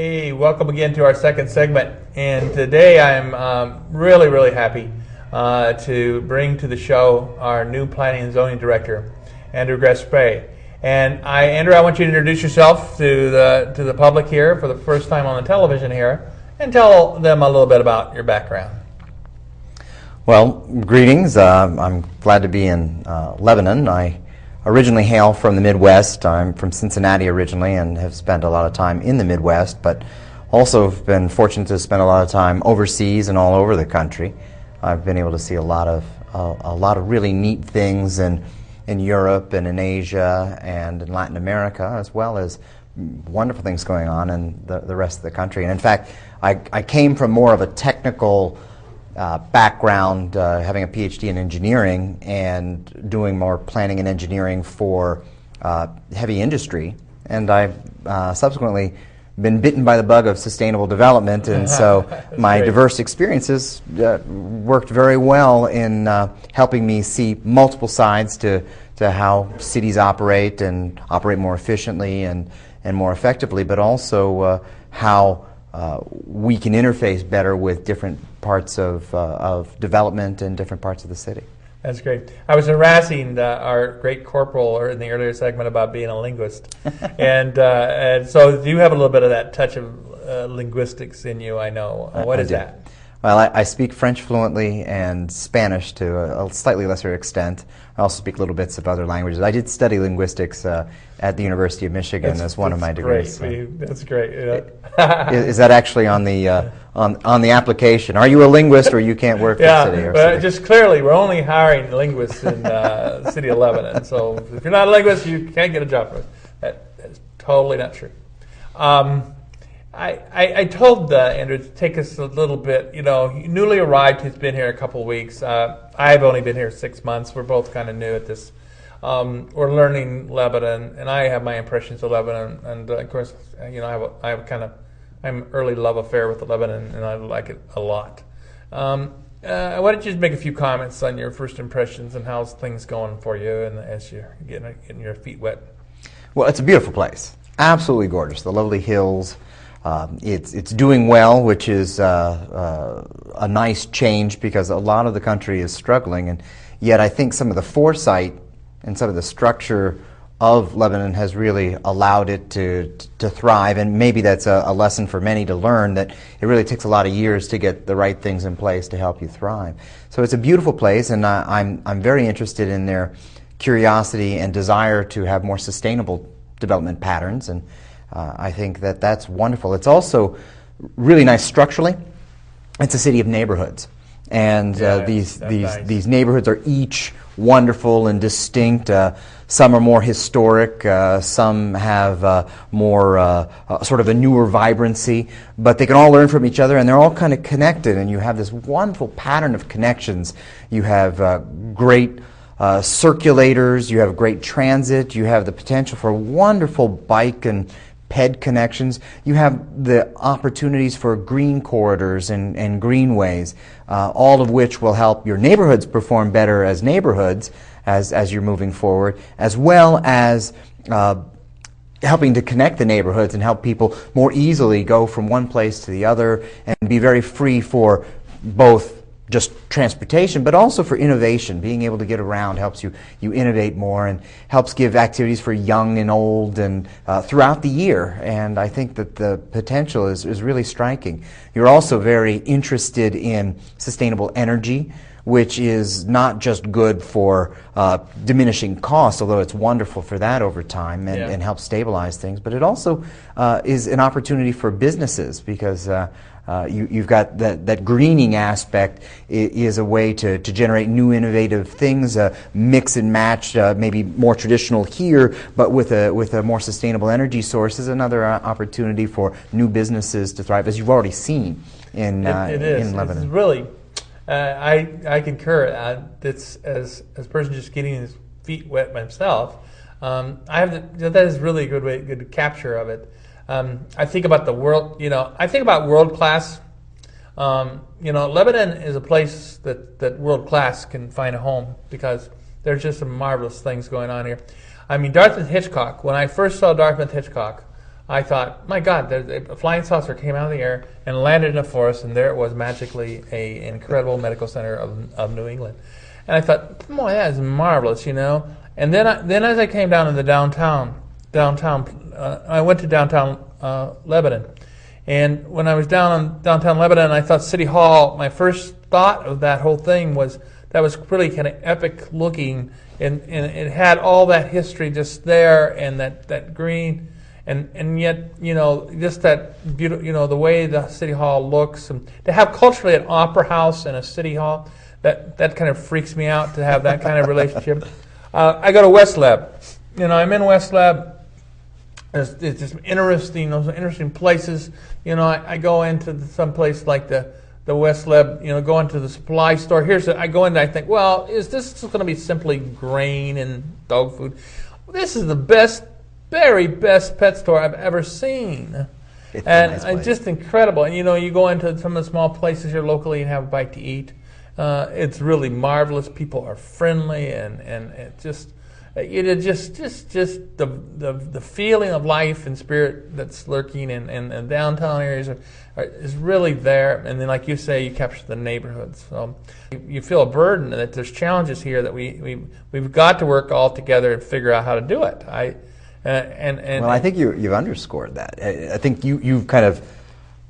Hey, welcome again to our second segment. And today I'm really, really happy to bring to the show our new Planning and Zoning Director, Andrew Grespe. And Andrew, I want you to introduce yourself to the public here for the first time on the television here, and tell them a little bit about your background. Well, greetings. I'm glad to be in Lebanon. I originally hail from the Midwest. I'm from Cincinnati originally and have spent a lot of time in the Midwest, but also have been fortunate to spend a lot of time overseas and all over the country. I've been able to see a lot of really neat things in Europe and in Asia and in Latin America, as well as wonderful things going on in the rest of the country. And in fact, I came from more of a technical background, having a PhD in engineering and doing more planning and engineering for heavy industry. And I've subsequently been bitten by the bug of sustainable development, and so my great. Diverse experiences worked very well in helping me see multiple sides to how cities operate and operate more efficiently and more effectively, but also how we can interface better with different parts of development and different parts of the city. That's great. I was harassing our great corporal in the earlier segment about being a linguist. and so you have a little bit of that touch of linguistics in you, I know. What is that? Well, I speak French fluently and Spanish to a slightly lesser extent. I also speak little bits of other languages. I did study linguistics at the University of Michigan as one of my degrees. Great. That's great. Yeah. Is that actually on the application? Are you a linguist or you can't work for the city? Yeah, just clearly, we're only hiring linguists in the city of Lebanon. So if you're not a linguist, you can't get a job for us. That's totally not true. I told Andrew to take us a little bit, newly arrived, he's been here a couple of weeks. I've only been here 6 months. We're both kind of new at this. We're learning Lebanon, and I have my impressions of Lebanon. And of course, I have I'm early love affair with Lebanon, and I like it a lot. Why don't you just make a few comments on your first impressions and how's things going for you and as you're getting your feet wet? Well, it's a beautiful place. Absolutely gorgeous. The lovely hills. It's doing well, which is a nice change because a lot of the country is struggling, and yet I think some of the foresight and some of the structure of Lebanon has really allowed it to thrive, and maybe that's a lesson for many to learn, that it really takes a lot of years to get the right things in place to help you thrive. So it's a beautiful place, and I'm very interested in their curiosity and desire to have more sustainable development patterns, and I think that's wonderful. It's also really nice structurally. It's a city of neighborhoods, and these neighborhoods are each wonderful and distinct. Some are more historic. Some have more sort of a newer vibrancy, but they can all learn from each other, and they're all kind of connected. And you have this wonderful pattern of connections. You have great circulators. You have great transit. You have the potential for wonderful bike and ped connections. You have the opportunities for green corridors and greenways, all of which will help your neighborhoods perform better as neighborhoods as you're moving forward, as well as helping to connect the neighborhoods and help people more easily go from one place to the other and be very free for both just transportation, but also for innovation. Being able to get around helps you innovate more and helps give activities for young and old and throughout the year. And I think that the potential is really striking. You're also very interested in sustainable energy, which is not just good for diminishing costs, although it's wonderful for that over time and helps stabilize things, but it also is an opportunity for businesses because you've got that greening aspect is a way to generate new innovative things, mix and match, maybe more traditional here, but with a more sustainable energy source is another opportunity for new businesses to thrive, as you've already seen in Lebanon. It's really, I concur. It's as a person just getting his feet wet myself. That is really a good capture of it. I think about the world, I think about world class. Lebanon is a place that world class can find a home because there's just some marvelous things going on here. I mean, Dartmouth Hitchcock, when I first saw Dartmouth Hitchcock, I thought, my God, a flying saucer came out of the air and landed in a forest, and there it was, magically, an incredible medical center of New England. And I thought, boy, that is marvelous, you know. And then as I came down to the downtown, I went to downtown Lebanon. And when I was down in downtown Lebanon, I thought City Hall, my first thought of that whole thing was that was really kind of epic looking, and it had all that history just there, and that green, and yet, you know, just that beautiful, you know, the way the City Hall looks, and to have culturally an opera house and a City Hall, that kind of freaks me out to have that kind of relationship. I go to West Leb. You know, I'm in West Leb. It's just interesting, those interesting places. You know, I go into some place like the West Leb, you know, go into the supply store. I go in there, I think, well, is this going to be simply grain and dog food? This is the best, very best pet store I've ever seen. It's and just incredible. And, you know, you go into some of the small places here locally and have a bite to eat. It's really marvelous. People are friendly, and it just the feeling of life and spirit that's lurking in the downtown areas is really there. And then, like you say, you capture the neighborhoods. So you feel a burden that there's challenges here that we've got to work all together and figure out how to do it. Well, I think you've underscored that. I think you've kind of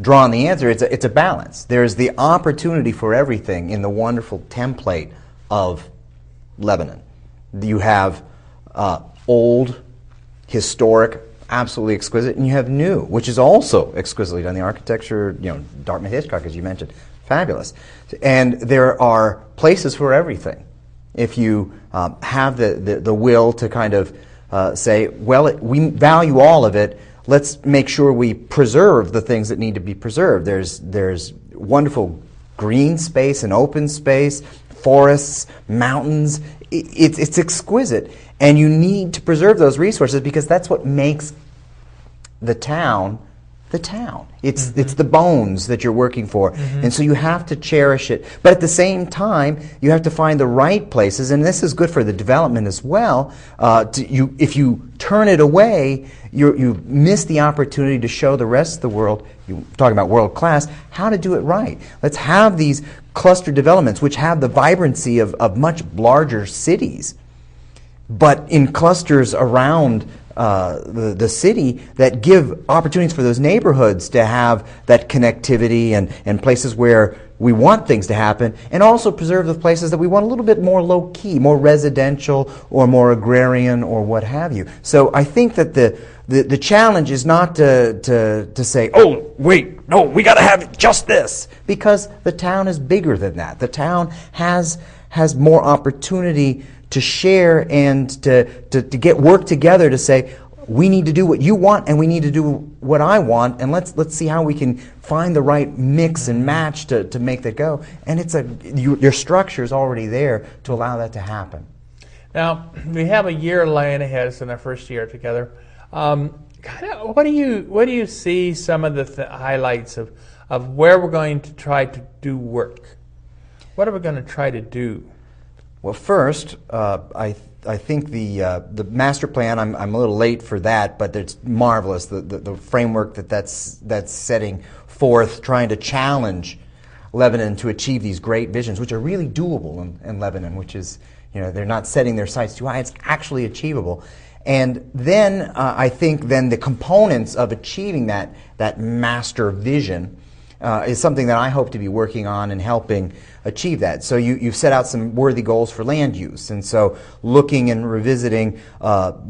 drawn the answer. It's a balance. There's the opportunity for everything in the wonderful template of Lebanon. You have old, historic, absolutely exquisite, and you have new, which is also exquisitely done. The architecture, you know, Dartmouth Hitchcock, as you mentioned, fabulous. And there are places for everything. If you have the will to kind of say, well, we value all of it, let's make sure we preserve the things that need to be preserved. There's wonderful green space and open space, forests, mountains. It's exquisite, and you need to preserve those resources because that's what makes the town the town. It's the bones that you're working for, and so you have to cherish it. But at the same time, you have to find the right places, and this is good for the development as well. If you turn it away, you miss the opportunity to show the rest of the world, you're talking about world class, how to do it right. Let's have these cluster developments, which have the vibrancy of much larger cities, but in clusters around the city that give opportunities for those neighborhoods to have that connectivity and places where we want things to happen, and also preserve the places that we want a little bit more low-key, more residential or more agrarian or what have you. So I think that the challenge is not to say, oh, wait, no, we got to have just this, because the town is bigger than that. The town has more opportunity to share and to get work together to say, we need to do what you want and we need to do what I want, and let's see how we can find the right mix and match to make that go. And your structure is already there to allow that to happen. Now, we have a year laying ahead of us in our first year together. What do you see some of the highlights of where we're going to try to do work? What are we going to try to do? Well, first, I think the master plan, I'm a little late for that, but it's marvelous, the framework that's setting forth, trying to challenge Lebanon to achieve these great visions, which are really doable in Lebanon, which is, they're not setting their sights too high, it's actually achievable. And then I think then the components of achieving that master vision is something that I hope to be working on and helping achieve that. So you've set out some worthy goals for land use, and so looking and revisiting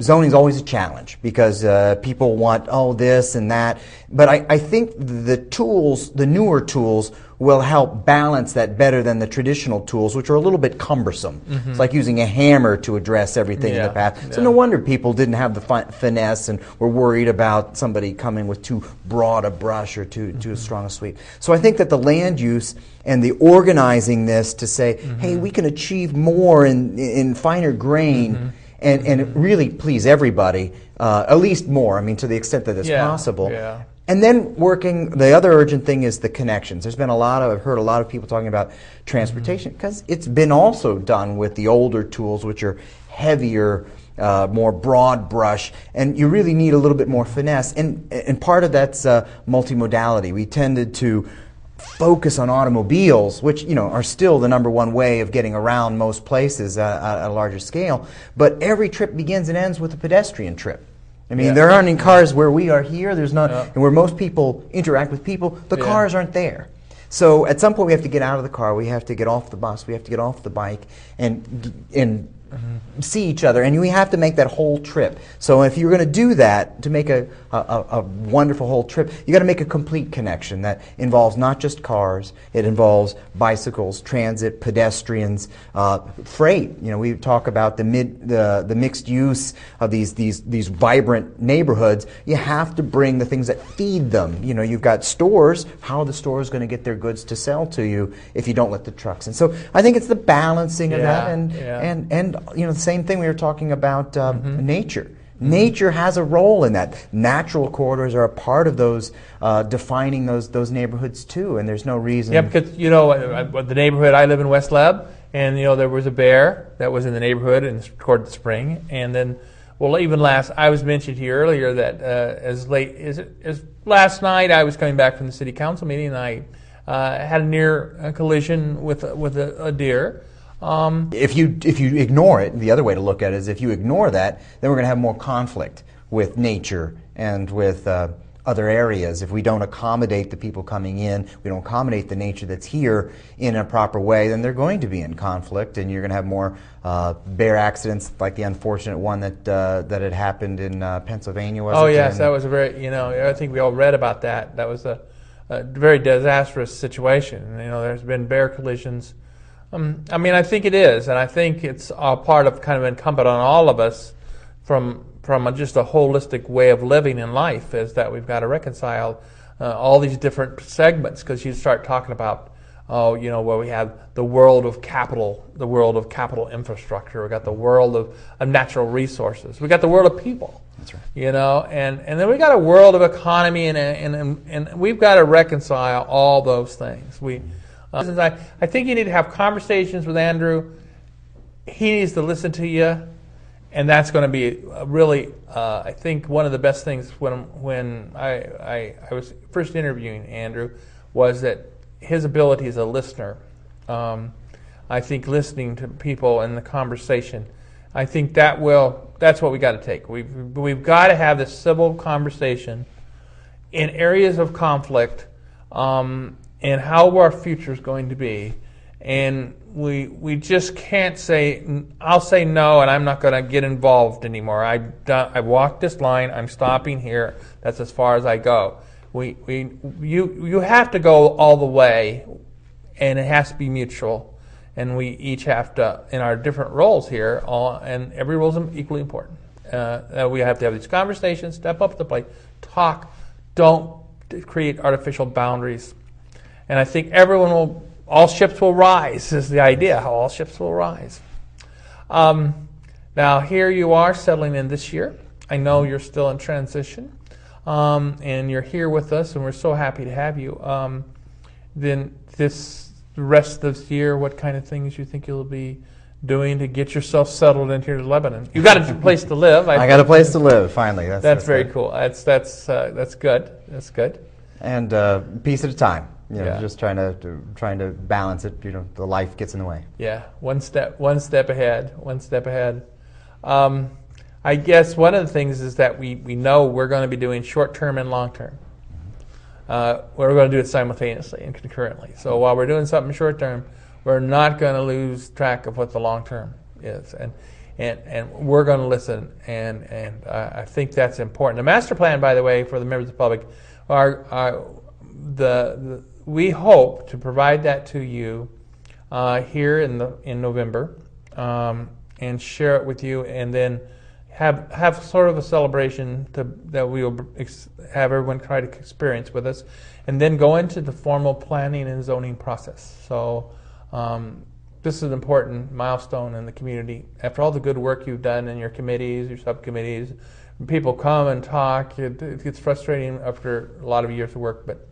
zoning is always a challenge because people want this and that. But I think the newer tools will help balance that better than the traditional tools, which are a little bit cumbersome. It's like using a hammer to address everything in the past. So no wonder people didn't have the finesse and were worried about somebody coming with too broad a brush or too strong a sweep. So I think that the land use and the organizing this to say, hey, we can achieve more in finer grain and really please everybody, at least more, to the extent that it's possible. Yeah. And then the other urgent thing is the connections. I've heard a lot of people talking about transportation because it's been also done with the older tools, which are heavier more broad brush, and you really need a little bit more finesse. And part of that's multimodality. We tended to focus on automobiles, which are still the number one way of getting around most places at a larger scale. But every trip begins and ends with a pedestrian trip. I mean, there aren't any cars where we are here. There's not, and where most people interact with people, the cars aren't there. So at some point we have to get out of the car. We have to get off the bus. We have to get off the bike and see each other, and we have to make that whole trip. So if you're going to do that, to make a wonderful whole trip, you got to make a complete connection that involves not just cars. It involves bicycles, transit, pedestrians, freight. We talk about the mixed use of these vibrant neighborhoods. You have to bring the things that feed them. You've got stores. How are the stores going to get their goods to sell to you if you don't let the trucks in? So I think it's the balancing of that, and the same thing we were talking about nature. Nature has a role in that. Natural corridors are a part of those defining those neighborhoods too, and there's no reason. Yeah, because the neighborhood I live in, West Leb, and there was a bear that was in the neighborhood toward the spring, and then even I was mentioned here earlier that as late as last night I was coming back from the city council meeting and I had a near collision with a deer. If you ignore it, the other way to look at it is if you ignore that, then we're going to have more conflict with nature and with other areas. If we don't accommodate the people coming in, we don't accommodate the nature that's here in a proper way, then they're going to be in conflict, and you're going to have more bear accidents like the unfortunate one that had happened in Pennsylvania. Yes, that was a very, I think we all read about that. That was a very disastrous situation. There's been bear collisions. I think it is, and I think it's a part of kind of incumbent on all of us from just a holistic way of living in life is that we've got to reconcile all these different segments, because you start talking about, where we have the world of capital infrastructure, we've got the world of natural resources, we've got the world of people. That's right. And then we've got a world of economy, and we've got to reconcile all those things. I think you need to have conversations with Andrew. He needs to listen to you, and that's going to be really, I think, one of the best things when I was first interviewing Andrew was that his ability as a listener. I think listening to people in the conversation, I think that's what we got to take. We've got to have this civil conversation in areas of conflict. And how our future is going to be, and we just can't say, I'll say no, and I'm not going to get involved anymore. I walked this line. I'm stopping here. That's as far as I go. You have to go all the way, and it has to be mutual. And we each have to, in our different roles here, and every role is equally important. We have to have these conversations, step up to the plate, talk. Don't create artificial boundaries. And I think all ships will rise is the idea, how all ships will rise. Now, here you are settling in this year. I know you're still in transition, and you're here with us, and we're so happy to have you. Then the rest of this year, what kind of things you think you'll be doing to get yourself settled in here to Lebanon? You've got a place to live. I got a place to live, finally. That's very cool. That's good. That's good. And piece at a time. Just trying to balance it. The life gets in the way. Yeah, one step ahead. I guess one of the things is that we know we're going to be doing short term and long term. We're going to do it simultaneously and concurrently. So while we're doing something short term, we're not going to lose track of what the long term is, and we're going to listen. And I think that's important. The master plan, by the way, for the members of the public, we hope to provide that to you here in November, and share it with you, and then have sort of a celebration that we will have everyone try to experience with us, and then go into the formal planning and zoning process. So this is an important milestone in the community. After all the good work you've done in your committees, your subcommittees, people come and talk. It gets frustrating after a lot of years of work, but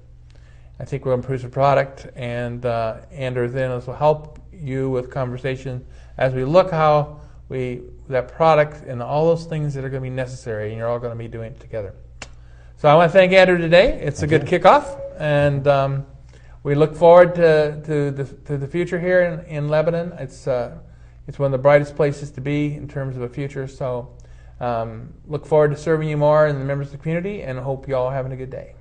I think we'll improve the product, and Andrew then will help you with conversation as we look how that product and all those things that are going to be necessary, and you're all going to be doing it together. So I want to thank Andrew today. It's a good kickoff, and we look forward to the future here in Lebanon. It's one of the brightest places to be in terms of a future. So look forward to serving you more and the members of the community, and hope you all having a good day.